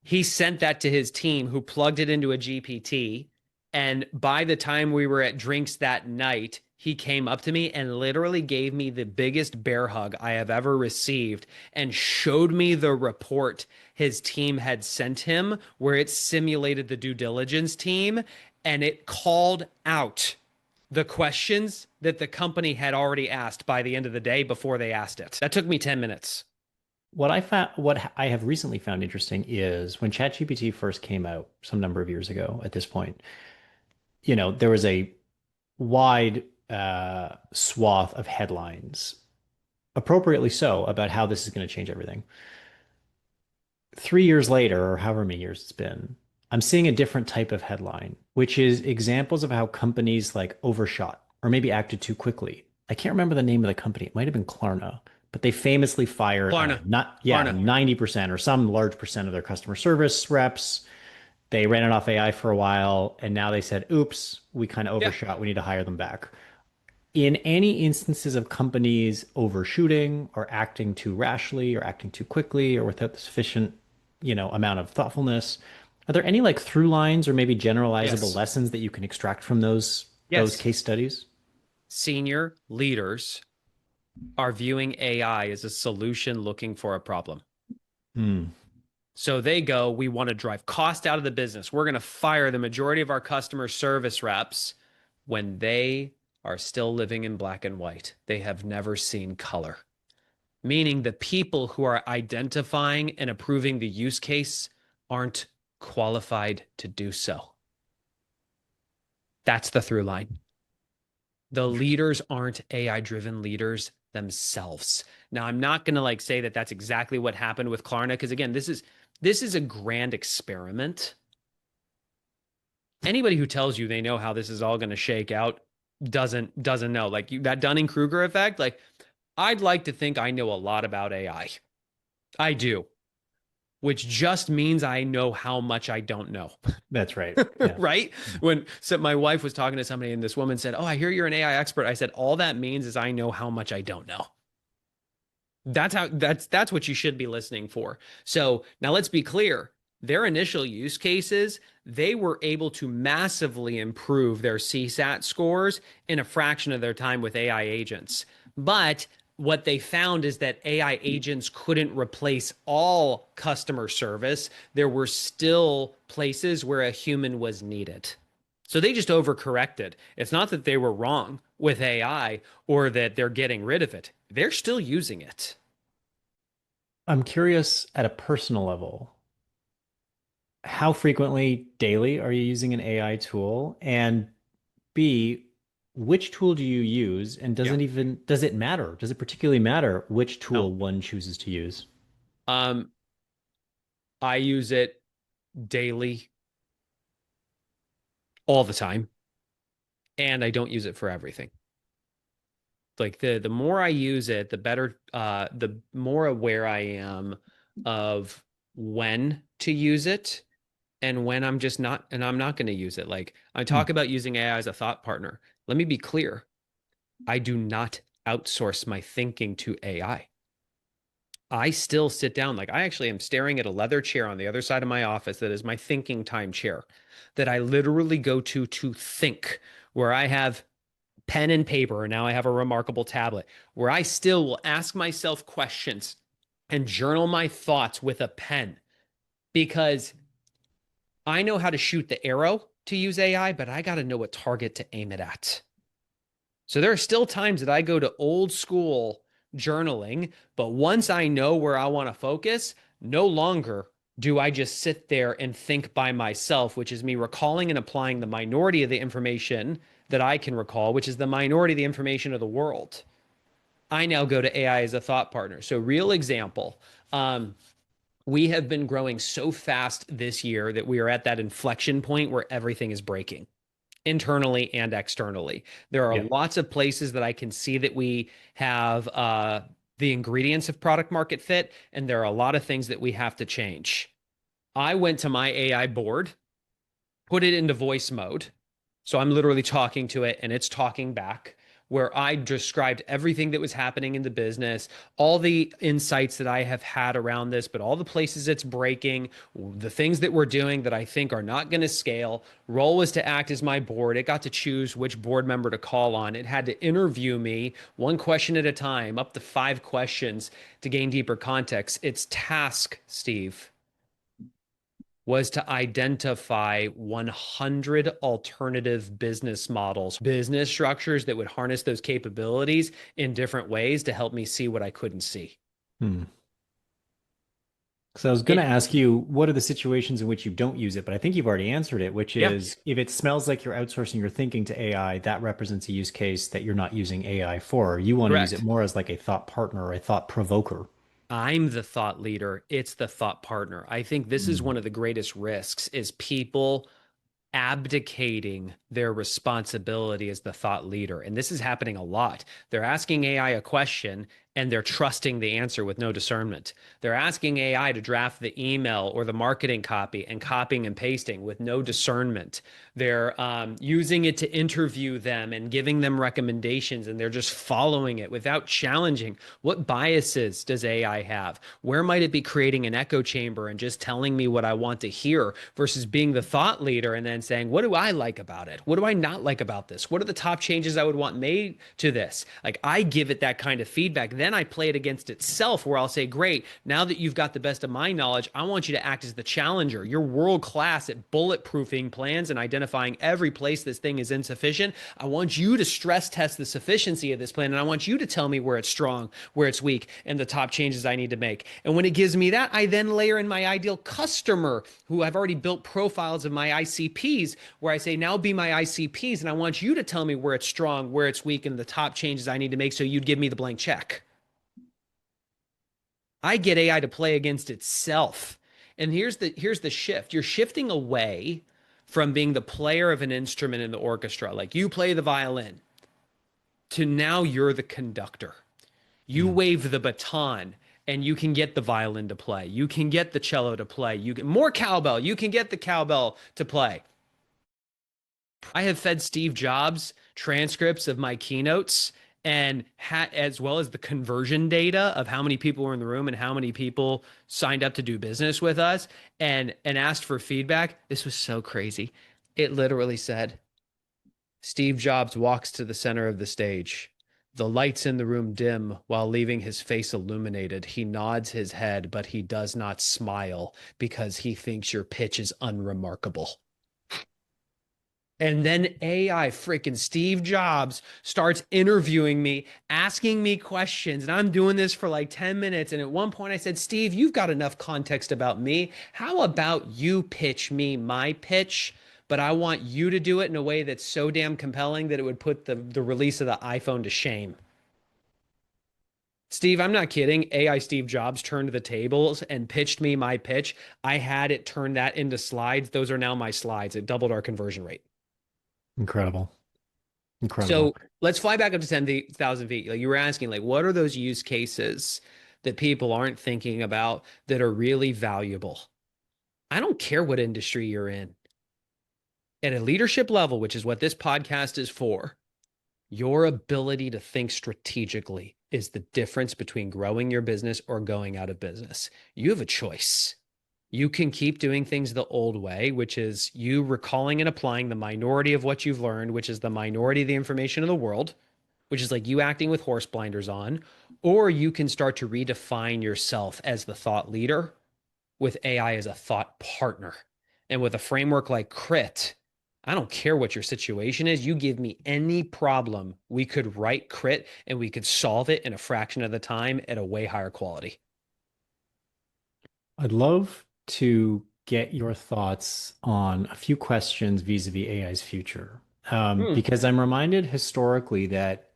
He sent that to his team, who plugged it into a GPT. And by the time we were at drinks that night, he came up to me and literally gave me the biggest bear hug I have ever received and showed me the report his team had sent him where it simulated the due diligence team, and it called out the questions that the company had already asked by the end of the day before they asked it. That took me 10 minutes. What I have recently found interesting is when ChatGPT first came out some number of years ago at this point, there was a wide swath of headlines, appropriately so, about how this is going to change everything. 3 years later, or however many years it's been, I'm seeing a different type of headline, which is examples of how companies like overshot or maybe acted too quickly. I can't remember the name of the company. It might have been Klarna, but they famously fired, I don't Klarna, know, not, yeah, Klarna. 90% or some large percent of their customer service reps. They ran it off AI for a while, and now they said, oops, we kind of Yeah. overshot. We need to hire them back. In any instances of companies overshooting or acting too rashly or acting too quickly or without the sufficient, amount of thoughtfulness, are there any like through lines or maybe generalizable Yes. lessons that you can extract from those Yes. case studies? Senior leaders are viewing AI as a solution looking for a problem. Hmm. So they go, we want to drive cost out of the business. We're going to fire the majority of our customer service reps when they are still living in black and white. They have never seen color, meaning the people who are identifying and approving the use case aren't qualified to do so. That's the through line. The leaders aren't AI driven leaders themselves. Now, I'm not going to like say that that's exactly what happened with Klarna because again, this is a grand experiment. Anybody who tells you they know how this is all going to shake out doesn't know. Like that Dunning-Kruger effect, like I'd like to think I know a lot about AI. I do, which just means I know how much I don't know. That's right. Yeah. Right? When so my wife was talking to somebody and this woman said, "Oh, I hear you're an AI expert." I said, "All that means is I know how much I don't know." That's what you should be listening for. So now let's be clear. Their initial use cases, they were able to massively improve their CSAT scores in a fraction of their time with AI agents. But what they found is that AI agents couldn't replace all customer service. There were still places where a human was needed. So they just overcorrected. It's not that they were wrong with AI or that they're getting rid of it. They're still using it. I'm curious at a personal level, how frequently daily are you using an AI tool? And B, which tool do you use? And Yeah. does it matter? Does it particularly matter which No. tool one chooses to use? Um, I use it daily, all the time, and I don't use it for everything. Like the more I use it, the better the more aware I am of when to use it and when I'm just not and I'm not going to use it. Like I talk Hmm. about using AI as a thought partner. Let me be clear. I do not outsource my thinking to AI. I still sit down. Like I actually am staring at a leather chair on the other side of my office that is my thinking time chair that I literally go to think, where I have pen and paper, and now I have a remarkable tablet, where I still will ask myself questions and journal my thoughts with a pen because I know how to shoot the arrow to use AI, but I got to know a target to aim it at. So there are still times that I go to old school journaling, but once I know where I want to focus, no longer do I just sit there and think by myself, which is me recalling and applying the minority of the information that I can recall, which is the minority of the information of the world. I now go to AI as a thought partner. So, real example, we have been growing so fast this year that we are at that inflection point where everything is breaking internally and externally. There are Yeah. lots of places that I can see that we have the ingredients of product market fit, and there are a lot of things that we have to change. I went to my AI board, put it into voice mode. So I'm literally talking to it and it's talking back, where I described everything that was happening in the business, all the insights that I have had around this, but all the places it's breaking, the things that we're doing that I think are not going to scale. Role was to act as my board. It got to choose which board member to call on. It had to interview me one question at a time, up to 5 questions to gain deeper context. Its task, Steve, was to identify 100 alternative business models, business structures that would harness those capabilities in different ways to help me see what I couldn't see. Hmm. So I was going to It, ask you, what are the situations in which you don't use it? But I think you've already answered it, which yeah, is if it smells like you're outsourcing your thinking to AI, that represents a use case that you're not using AI for. You want to use it correct. more as like a thought partner or a thought provoker. I'm the thought leader. It's the thought partner. I think this is Hmm. one of the greatest risks is people abdicating their responsibility as the thought leader. And this is happening a lot. They're asking AI a question and they're trusting the answer with no discernment. They're asking AI to draft the email or the marketing copy and copying and pasting with no discernment. They're using it to interview them and giving them recommendations, and they're just following it without challenging. What biases does AI have? Where might it be creating an echo chamber and just telling me what I want to hear versus being the thought leader and then saying, what do I like about it? What do I not like about this? What are the top changes I would want made to this? Like I give it that kind of feedback. Then I play it against itself where I'll say, great, now that you've got the best of my knowledge, I want you to act as the challenger. You're world class at bulletproofing plans and identifying every place this thing is insufficient. I want you to stress test the sufficiency of this plan. And I want you to tell me where it's strong, where it's weak, and the top changes I need to make. And when it gives me that, I then layer in my ideal customer who I've already built profiles of my ICPs where I say, now be my ICPs. And I want you to tell me where it's strong, where it's weak, and the top changes I need to make so you'd give me the blank check. I get AI to play against itself. And here's the shift. You're shifting away from being the player of an instrument in the orchestra, like you play the violin, to now you're the conductor. You Hmm. wave the baton and you can get the violin to play. You can get the cello to play. You get more cowbell. You can get the cowbell to play. I have fed Steve Jobs transcripts of my keynotes and as well as the conversion data of how many people were in the room and how many people signed up to do business with us and asked for feedback. This was so crazy. It literally said, Steve Jobs walks to the center of the stage. The lights in the room dim while leaving his face illuminated. He nods his head, but he does not smile because he thinks your pitch is unremarkable. And then AI, freaking Steve Jobs, starts interviewing me, asking me questions. And I'm doing this for like 10 minutes. And at one point, I said, Steve, you've got enough context about me. How about you pitch me my pitch? But I want you to do it in a way that's so damn compelling that it would put the release of the iPhone to shame. Steve, I'm not kidding. AI Steve Jobs turned the tables and pitched me my pitch. I had it turn that into slides. Those are now my slides. It doubled our conversion rate. Incredible. Incredible. So let's fly back up to 10,000 feet. Like you were asking, like, what are those use cases that people aren't thinking about that are really valuable? I don't care what industry you're in. At a leadership level, which is what this podcast is for, your ability to think strategically is the difference between growing your business or going out of business. You have a choice. You can keep doing things the old way, which is you recalling and applying the minority of what you've learned, which is the minority of the information in the world, which is like you acting with horse blinders on, or you can start to redefine yourself as the thought leader with AI as a thought partner. And with a framework like CRIT, I don't care what your situation is. You give me any problem, we could write CRIT and we could solve it in a fraction of the time at a way higher quality. I'd love to get your thoughts on a few questions vis-a-vis AI's future. Hmm. Because I'm reminded historically that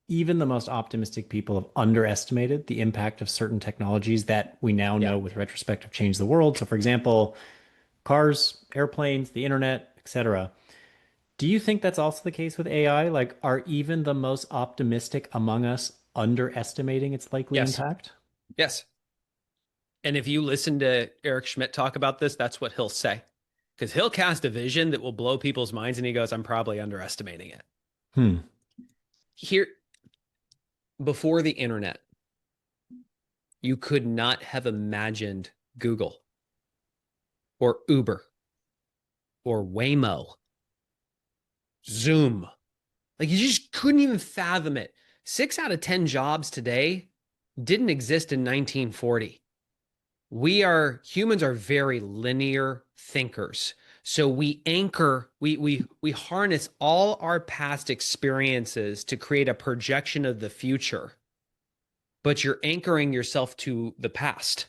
even the most optimistic people have underestimated the impact of certain technologies that we now Yeah. know with retrospect have changed the world. So, for example, cars, airplanes, the internet, etc. Do you think that's also the case with AI? Like, are even the most optimistic among us underestimating its likely Yes. impact? Yes. And if you listen to Eric Schmidt talk about this, that's what he'll say. Because he'll cast a vision that will blow people's minds, and he goes, I'm probably underestimating it. Hmm. Here, before the internet, you could not have imagined Google or Uber or Waymo, Zoom. Like you just couldn't even fathom it. 6 out of 10 jobs today didn't exist in 1940. Humans are very linear thinkers. So we anchor, we harness all our past experiences to create a projection of the future, but you're anchoring yourself to the past.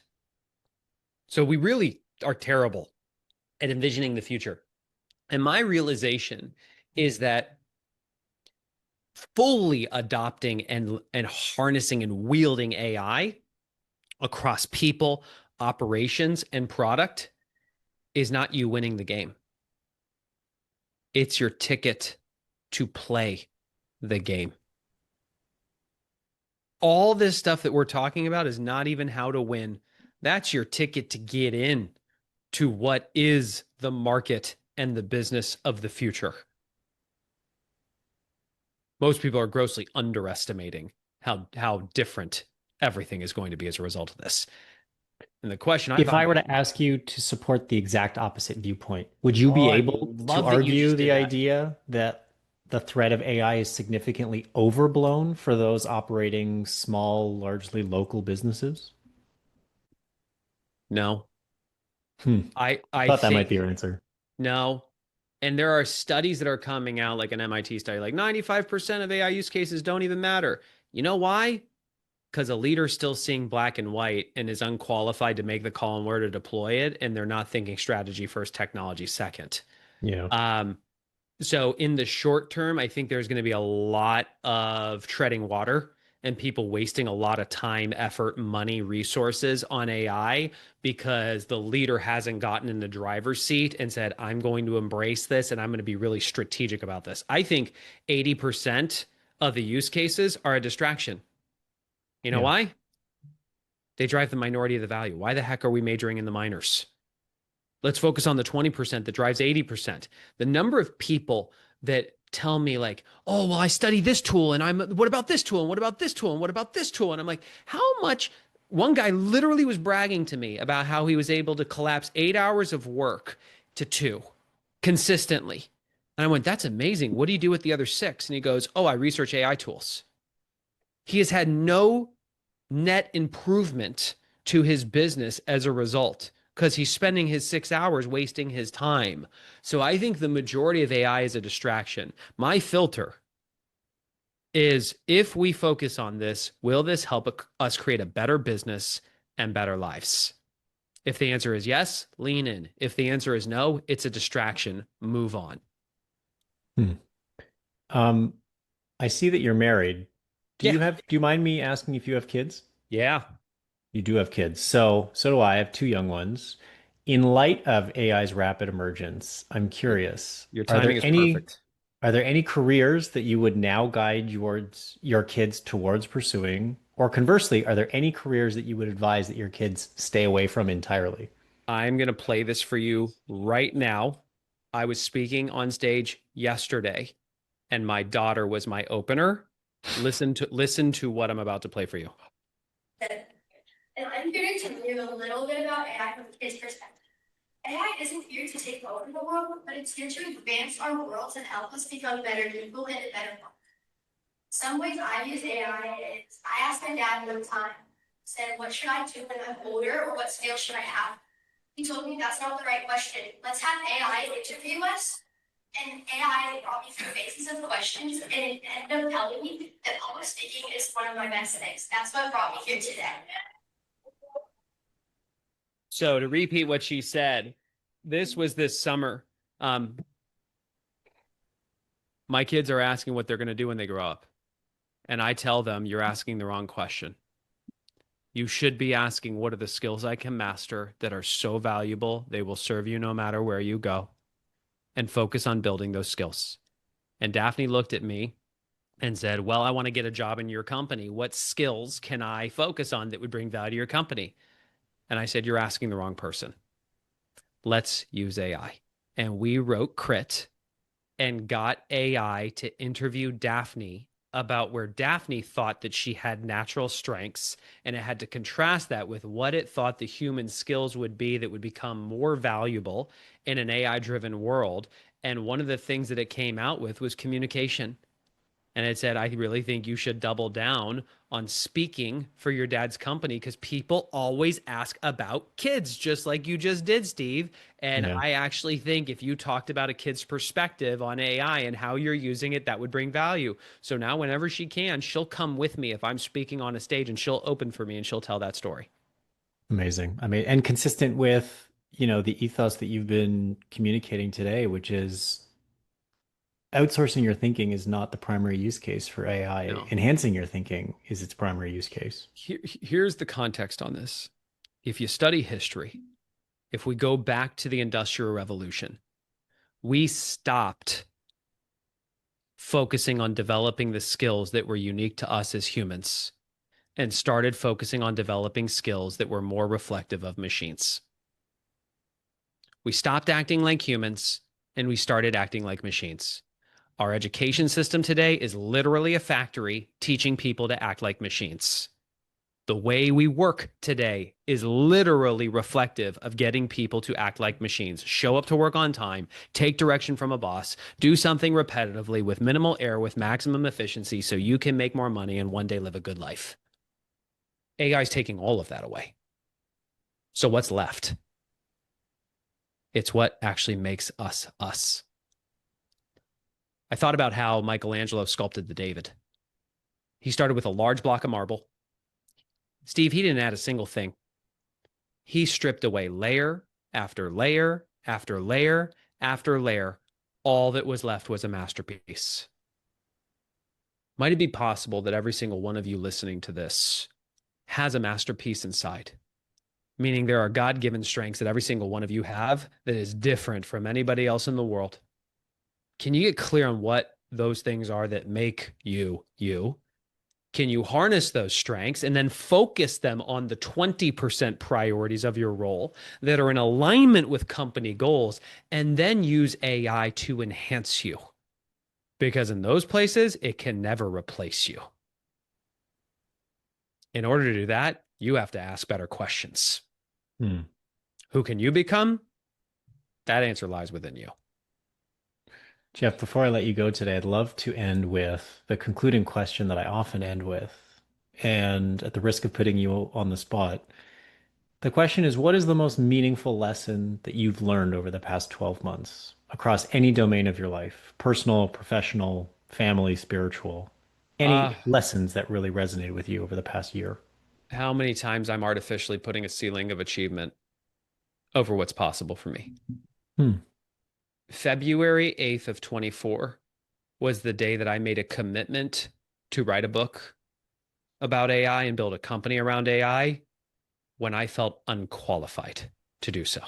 So we really are terrible at envisioning the future. And my realization is that fully adopting and harnessing and wielding AI across people, operations, and product is not you winning the game. It's your ticket to play the game. All this stuff that we're talking about is not even how to win. That's your ticket to get in to what is the market and the business of the future. Most people are grossly underestimating how different everything is going to be as a result of this. And the question I If thought I were about, to ask you to support the exact opposite viewpoint, would you oh, be I able to love that you argue just the did that. idea that the threat of AI is significantly overblown for those operating small, largely local businesses? No, Hmm. I Thought that might be think your answer. no. And there are studies that are coming out, like an MIT study, like 95% of AI use cases don't even matter. You know why? Because a leader's still seeing black and white and is unqualified to make the call on where to deploy it, and they're not thinking strategy first, technology second. Yeah. Um, so in the short term, I think there's going to be a lot of treading water and people wasting a lot of time, effort, money, resources on AI because the leader hasn't gotten in the driver's seat and said, I'm going to embrace this and I'm going to be really strategic about this. I think 80% of the use cases are a distraction. You know Yeah. why? They drive the minority of the value. Why the heck are we majoring in the minors? Let's focus on the 20% that drives 80%. The number of people that tell me like, "Oh, well, I study this tool and I'm what about this tool and what about this tool and what about this tool?" And I'm like, "How much?" One guy literally was bragging to me about how he was able to collapse 8 hours of work to 2 consistently. And I went, "That's amazing. What do you do with the other 6?" And he goes, "Oh, I research AI tools." He has had no net improvement to his business as a result because he's spending his 6 hours wasting his time. So I think the majority of AI is a distraction. My filter is if we focus on this, will this help us create a better business and better lives? If the answer is yes, lean in. If the answer is no, it's a distraction. Move on. Hmm. Um, I see that you're married. Yeah. Do you mind me asking if you have kids? Yeah. You do have kids. So do I. I have two young ones. In light of AI's rapid emergence, I'm curious, Your timing is perfect. are there any careers that you would now guide your kids towards pursuing? Or conversely, are there any careers that you would advise that your kids stay away from entirely? I'm going to play this for you right now. I was speaking on stage yesterday and my daughter was my opener. Listen to what I'm about to play for you. And I'm here to tell you a little bit about AI from a kid's perspective. AI isn't here to take over the world, but it's here to advance our worlds and help us become better people and a better world. Some ways I use AI is I asked my dad one time, said, what should I do when I'm older or what skills should I have? He told me that's not the right question. Let's have AI interview us. And AI brought me through phases of questions and it ended up telling me that public speaking is one of my best things. That's what brought me here today. So to repeat what she said, this was this summer. Um, my kids are asking what they're going to do when they grow up. And I tell them, you're asking the wrong question. You should be asking, what are the skills I can master that are so valuable, they will serve you no matter where you go, and focus on building those skills. And Daphne looked at me and said, well, I want to get a job in your company. What skills can I focus on that would bring value to your company? And I said, you're asking the wrong person. Let's use AI. And we wrote Crit and got AI to interview Daphne about where Daphne thought that she had natural strengths, and it had to contrast that with what it thought the human skills would be that would become more valuable in an AI driven world. And one of the things that it came out with was communication. And it said, I really think you should double down on speaking for your dad's company because people always ask about kids, just like you just did, Steve. And Yeah. I actually think if you talked about a kid's perspective on AI and how you're using it, that would bring value. So now, whenever she can, she'll come with me if I'm speaking on a stage and she'll open for me and she'll tell that story. Amazing. I mean, and consistent with, the ethos that you've been communicating today, which is outsourcing your thinking is not the primary use case for AI. No. Enhancing your thinking is its primary use case. Here's the context on this. If you study history, if we go back to the Industrial Revolution, we stopped focusing on developing the skills that were unique to us as humans and started focusing on developing skills that were more reflective of machines. We stopped acting like humans and we started acting like machines. Our education system today is literally a factory teaching people to act like machines. The way we work today is literally reflective of getting people to act like machines, show up to work on time, take direction from a boss, do something repetitively with minimal error, with maximum efficiency, so you can make more money and one day live a good life. AI is taking all of that away. So what's left? It's what actually makes us us. I thought about how Michelangelo sculpted the David. He started with a large block of marble. Steve, he didn't add a single thing. He stripped away layer after layer after layer after layer. All that was left was a masterpiece. Might it be possible that every single one of you listening to this has a masterpiece inside? Meaning there are God-given strengths that every single one of you have that is different from anybody else in the world. Can you get clear on what those things are that make you you? Can you harness those strengths and then focus them on the 20% priorities of your role that are in alignment with company goals, and then use AI to enhance you? Because in those places, it can never replace you. In order to do that, you have to ask better questions. Who can you become? That answer lies within you. Geoff, before I let you go today, I'd love to end with the concluding question that I often end with. And at the risk of putting you on the spot, the question is, what is the most meaningful lesson that you've learned over the past 12 months across any domain of your life? Personal, professional, family, spiritual. Any lessons that really resonated with you over the past year? How many times I'm artificially putting a ceiling of achievement over what's possible for me. Hmm. February 8th of 24 was the day that I made a commitment to write a book about AI and build a company around AI when I felt unqualified to do so.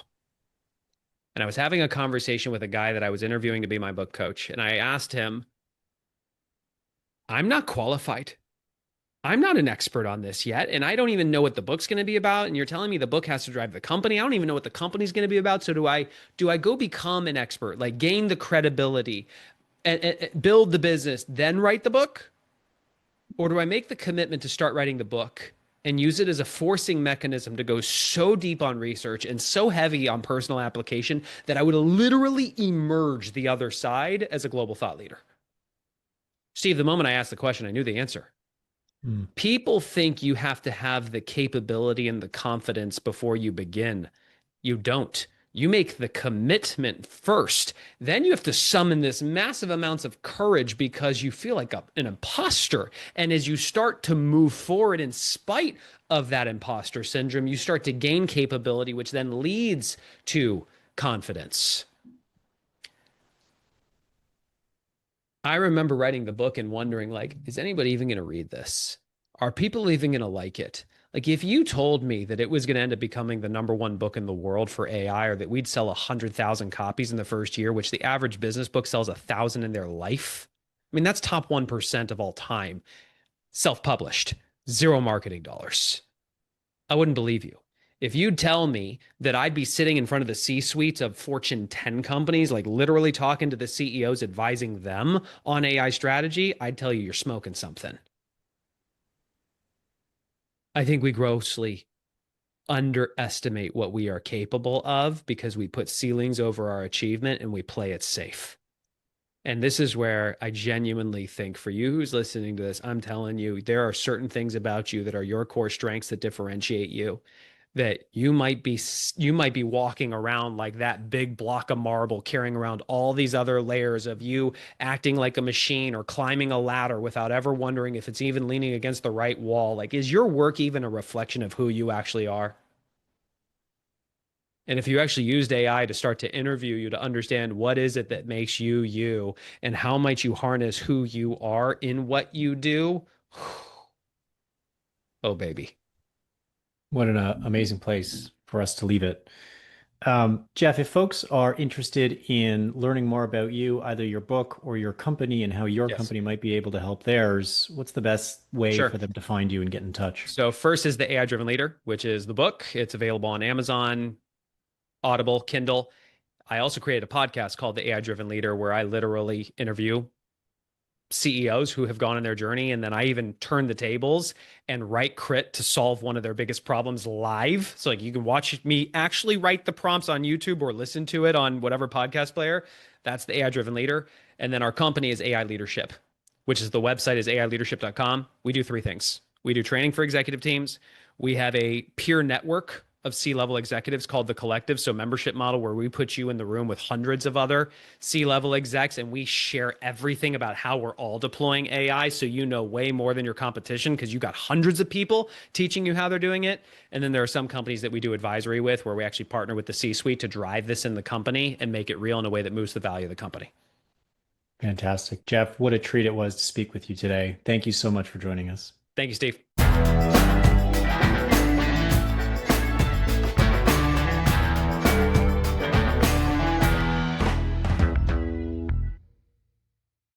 And I was having a conversation with a guy that I was interviewing to be my book coach. And I asked him, I'm not qualified. I'm not an expert on this yet. And I don't even know what the book's going to be about. And you're telling me the book has to drive the company. I don't even know what the company's going to be about. So do I go become an expert, like gain the credibility and build the business, then write the book? Or do I make the commitment to start writing the book and use it as a forcing mechanism to go so deep on research and so heavy on personal application that I would literally emerge the other side as a global thought leader? Steve, the moment I asked the question, I knew the answer. People think you have to have the capability and the confidence before you begin. You don't. You make the commitment first. Then you have to summon this massive amounts of courage because you feel like an imposter. And as you start to move forward in spite of that imposter syndrome, you start to gain capability, which then leads to confidence. I remember writing the book and wondering, like, is anybody even going to read this? Are people even going to like it? Like, if you told me that it was going to end up becoming the #1 book in the world for AI, or that we'd sell 100,000 copies in the first year, which the average business book sells 1,000 in their life. I mean, that's top 1% of all time. Self-published, zero marketing dollars. I wouldn't believe you. If you'd tell me that I'd be sitting in front of the C-suites of Fortune 10 companies, like literally talking to the CEOs, advising them on AI strategy, I'd tell you you're smoking something. I think we grossly underestimate what we are capable of because we put ceilings over our achievement and we play it safe. And this is where I genuinely think for you who's listening to this, I'm telling you, there are certain things about you that are your core strengths that differentiate you. That you might be walking around like that big block of marble, carrying around all these other layers of you acting like a machine or climbing a ladder without ever wondering if it's even leaning against the right wall. Like, is your work even a reflection of who you actually are? And if you actually used AI to start to interview you to understand what is it that makes you you and how might you harness who you are in what you do, oh baby. What an amazing place for us to leave it. Geoff, if folks are interested in learning more about you, either your book or your company and how your Yes. company might be able to help theirs, what's the best way Sure. for them to find you and get in touch? So first is the AI Driven Leader, which is the book. It's available on Amazon, Audible, Kindle. I also created a podcast called The AI Driven Leader where I literally interview CEOs who have gone on their journey. And then I even turn the tables and write crit to solve one of their biggest problems live. So, like, you can watch me actually write the prompts on YouTube or listen to it on whatever podcast player. That's the AI Driven Leader. And then our company is AI Leadership, which is the website is aileadership.com. We do three things. We do training for executive teams. We have a peer network of C-level executives called the Collective. So membership model where we put you in the room with hundreds of other C-level execs and we share everything about how we're all deploying AI. So you know way more than your competition because you got hundreds of people teaching you how they're doing it. And then there are some companies that we do advisory with where we actually partner with the C-suite to drive this in the company and make it real in a way that moves the value of the company. Fantastic. Geoff, what a treat it was to speak with you today. Thank you so much for joining us. Thank you, Steve.